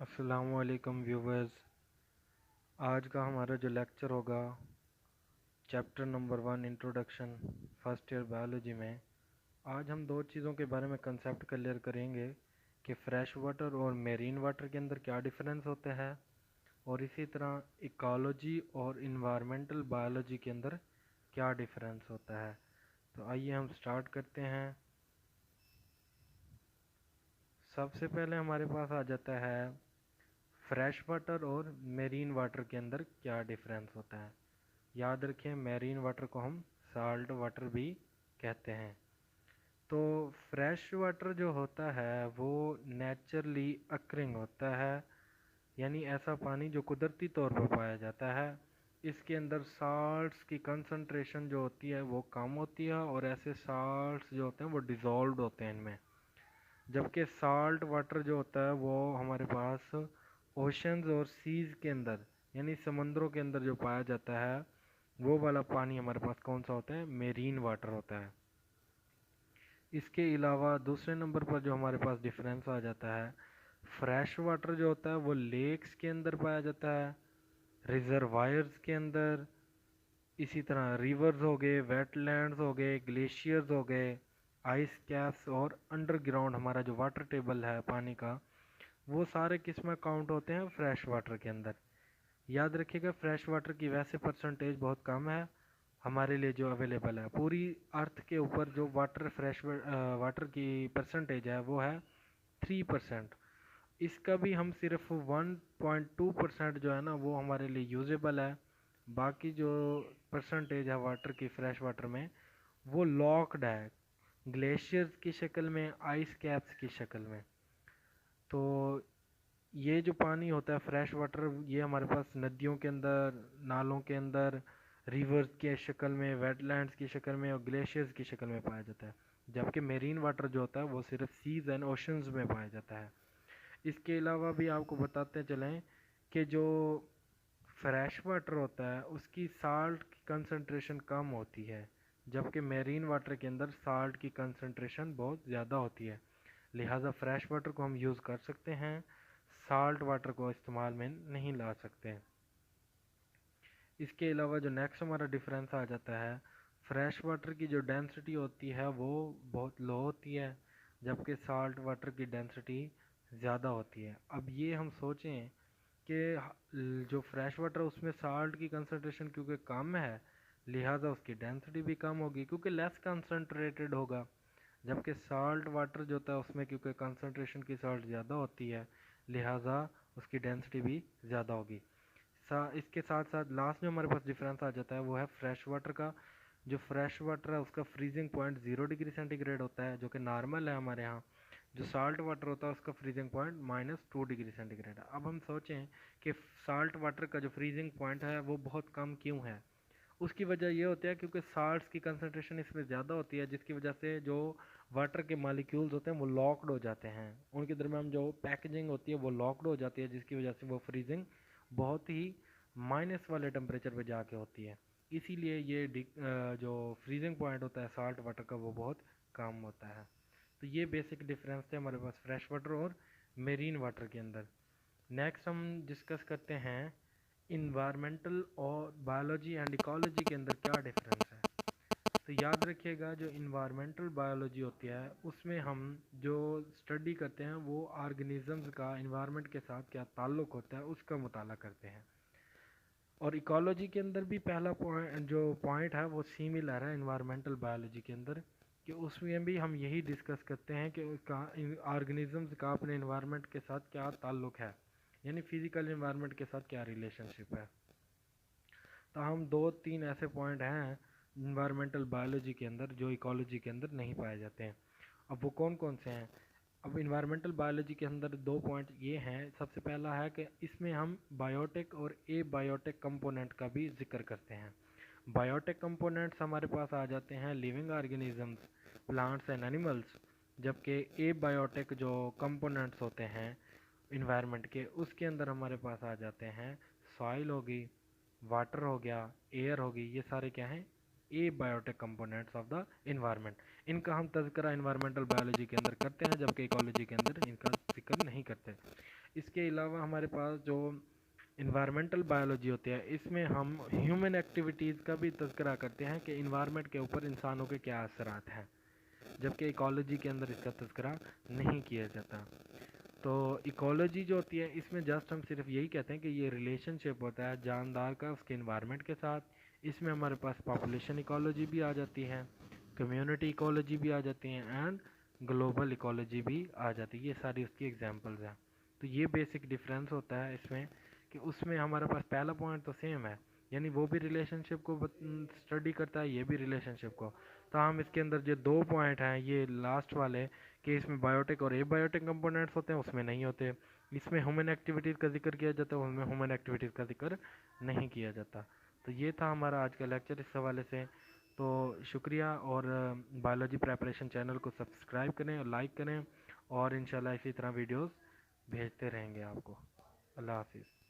अस्सलामुअलैकुम व्यूवर्स। आज का हमारा जो लेक्चर होगा chapter number 1 introduction first year biology में, आज हम दो चीज़ों के बारे में कंसेप्ट क्लियर करेंगे कि फ्रेश वाटर और मेरीन वाटर के अंदर क्या डिफरेंस होता है, और इसी तरह इकोलॉजी और इन्वायरमेंटल बायोलॉजी के अंदर क्या डिफरेंस होता है। तो आइए हम स्टार्ट करते हैं। सबसे पहले हमारे पास आ जाता है फ्रेश वाटर और मेरीन वाटर के अंदर क्या डिफरेंस होता है। याद रखें, मेरीन वाटर को हम साल्ट वाटर भी कहते हैं। तो फ्रेश वाटर जो होता है वो नेचुरली अक्रिंग होता है, यानी ऐसा पानी जो कुदरती तौर पर पाया जाता है। इसके अंदर साल्ट्स की कंसंट्रेशन जो होती है वो कम होती है, और ऐसे साल्ट्स जो होते हैं वो डिज़ोल्व होते हैं इनमें। जबकि साल्ट वाटर जो होता है वो हमारे पास ओशंस और सीज के अंदर, यानी समंदरों के अंदर जो पाया जाता है, वो वाला पानी हमारे पास कौन सा होता है? मेरीन वाटर होता है। इसके अलावा दूसरे नंबर पर जो हमारे पास डिफरेंस आ जाता है, फ्रेश वाटर जो होता है वो लेक्स के अंदर पाया जाता है, रिजर्वायर्स के अंदर, इसी तरह रिवर्स हो गए, वेटलैंड्स हो गए, ग्लेशियर्स हो गए, आइस कैप्स, और अंडरग्राउंड हमारा जो वाटर टेबल है पानी का, वो सारे किस में काउंट होते हैं? फ्रेश वाटर के अंदर। याद रखिएगा, फ्रेश वाटर की वैसे परसेंटेज बहुत कम है हमारे लिए जो अवेलेबल है। पूरी अर्थ के ऊपर जो फ्रेश वाटर की परसेंटेज है वो है 3%। इसका भी हम सिर्फ 1.2% जो है ना वो हमारे लिए यूजेबल है। बाकी जो परसेंटेज है वाटर की फ्रेश वाटर में, वो लॉक्ड है ग्लेशियर्स की शक्ल में, आइस कैप्स की शक्ल में। तो ये जो पानी होता है फ्रेश वाटर, ये हमारे पास नदियों के अंदर, नालों के अंदर, रिवर्स के शक्ल में, वेटलैंड्स की शक्ल में और ग्लेशियर्स की शक्ल में पाया जाता है। जबकि मेरीन वाटर जो होता है वो सिर्फ सीज एंड ओशंस में पाया जाता है। इसके अलावा भी आपको बताते चलें कि जो फ्रेश वाटर होता है उसकी साल्ट की कंसंट्रेशन कम होती है, जबकि मेरीन वाटर के अंदर साल्ट की कंसंट्रेशन बहुत ज़्यादा होती है। लिहाजा फ्रेश वाटर को हम यूज़ कर सकते हैं, साल्ट वाटर को इस्तेमाल में नहीं ला सकते। इसके अलावा जो नेक्स्ट हमारा डिफरेंस आ जाता है, फ्रेश वाटर की जो डेंसिटी होती है वो बहुत लो होती है, जबकि साल्ट वाटर की डेंसिटी ज़्यादा होती है। अब ये हम सोचें कि जो फ्रेश वाटर उसमें साल्ट की कंसंट्रेशन क्योंकि कम है, लिहाजा उसकी डेंसिटी भी कम होगी क्योंकि लेस कंसंट्रेटेड होगा। जबकि साल्ट वाटर जो होता है उसमें क्योंकि कंसंट्रेशन की साल्ट ज़्यादा होती है, लिहाजा उसकी डेंसिटी भी ज़्यादा होगी। इसके साथ साथ लास्ट में हमारे पास डिफरेंस आ जाता है वो है फ्रेश वाटर का। जो फ्रेश वाटर है उसका फ्रीजिंग पॉइंट 0 डिग्री सेंटीग्रेड होता है, जो कि नॉर्मल है हमारे यहाँ। जो साल्ट वाटर होता है उसका फ्रीजिंग पॉइंट -2 डिग्री सेंटीग्रेड है। अब हम सोचें कि साल्ट वाटर का जो फ्रीजिंग पॉइंट है वो बहुत कम क्यों है। उसकी वजह ये होती है क्योंकि साल्ट्स की कंसंट्रेशन इसमें ज़्यादा होती है, जिसकी वजह से जो वाटर के मालिक्यूल्स होते हैं वो लॉक्ड हो जाते हैं, उनके दरमियान जो पैकेजिंग होती है वो लॉक्ड हो जाती है, जिसकी वजह से वो फ्रीजिंग बहुत ही माइनस वाले टेम्परेचर पे जाके होती है। इसीलिए ये जो फ्रीजिंग पॉइंट होता है साल्ट वाटर का वो बहुत कम होता है। तो ये बेसिक डिफरेंस थे हमारे पास फ्रेश वाटर और मेरीन वाटर के अंदर। नेक्स्ट हम डिस्कस करते हैं इन्वायरमेंटल और बायोलॉजी एंड इकोलॉजी के अंदर क्या डिफरेंस है। तो याद रखिएगा, जो इन्वायरमेंटल बायोलॉजी होती है उसमें हम जो स्टडी करते हैं वो ऑर्गेनिजम्स का इन्वायरमेंट के साथ क्या ताल्लुक़ होता है उसका मुताला करते हैं। और इकोलॉजी के अंदर भी पहला पॉइंट है वो सिमिलर है इन्वायरमेंटल बायोलॉजी के अंदर, कि उसमें भी हम यही डिस्कस करते हैं कि उसका ऑर्गेनिजम्स का अपने इन्वायरमेंट के साथ क्या ताल्लुक़ है, यानी फिजिकल इन्वायरमेंट के साथ क्या रिलेशनशिप है। तो हम दो तीन ऐसे पॉइंट हैं इन्वायरमेंटल बायोलॉजी के अंदर जो इकोलॉजी के अंदर नहीं पाए जाते हैं। अब वो कौन कौन से हैं? अब इन्वायरमेंटल बायोलॉजी के अंदर दो पॉइंट ये हैं। सबसे पहला है कि इसमें हम बायोटिक और ए बायोटिक कंपोनेंट का भी जिक्र करते हैं। बायोटिक कंपोनेंट्स हमारे पास आ जाते हैं living organisms, plants and animals, जबकि ए बायोटिक जो कंपोनेंट्स होते हैं इन्वायरमेंट के, उसके अंदर हमारे पास आ जाते हैं सॉइल होगी, वाटर हो गया, एयर होगी, ये सारे क्या हैं? Abiotic components of the environment. इनका हम तज़किरा इन्वायरमेंटल बायोलॉजी के अंदर करते हैं, जबकि इकोलॉजी के अंदर इनका जिक्र नहीं करते। इसके इसके अलावा हमारे पास जो इन्वायरमेंटल बायोलॉजी होती है, इसमें हम ह्यूमन एक्टिविटीज़ का भी तज़किरा करते हैं कि इन्वायरमेंट के ऊपर इंसानों के क्या असरात हैं, जबकि इकोलॉजी के अंदर इसका तज़किरा नहीं किया जाता। तो इकोलॉजी जो होती है, इसमें जस्ट हम सिर्फ यही कहते हैं कि ये रिलेशनशिप होता है जानदार का उसके इन्वायरमेंट के साथ। इसमें हमारे पास पॉपुलेशन इकोलॉजी भी आ जाती है, कम्युनिटी इकोलॉजी भी आ जाती हैं एंड ग्लोबल इकोलॉजी भी आ जाती है। ये सारी उसकी एग्जांपल्स हैं। तो ये बेसिक डिफरेंस होता है इसमें कि उसमें हमारे पास पहला पॉइंट तो सेम है, यानी वो भी रिलेशनशिप को स्टडी करता है, ये भी रिलेशनशिप को। तो हम इसके अंदर जो दो पॉइंट हैं ये लास्ट वाले कि इसमें बायोटिक और एबायोटिक कंपोनेंट्स होते हैं, उसमें नहीं होते। इसमें ह्यूमन एक्टिविटीज़ का जिक्र किया जाता है, उसमें ह्यूमन एक्टिविटीज़ का जिक्र नहीं किया जाता। तो ये था हमारा आज का लेक्चर इस हवाले से। तो शुक्रिया, और बायोलॉजी प्रेपरेशन चैनल को सब्सक्राइब करें और लाइक करें, और इंशाल्लाह इसी तरह वीडियोस भेजते रहेंगे आपको। अल्लाह हाफिज़।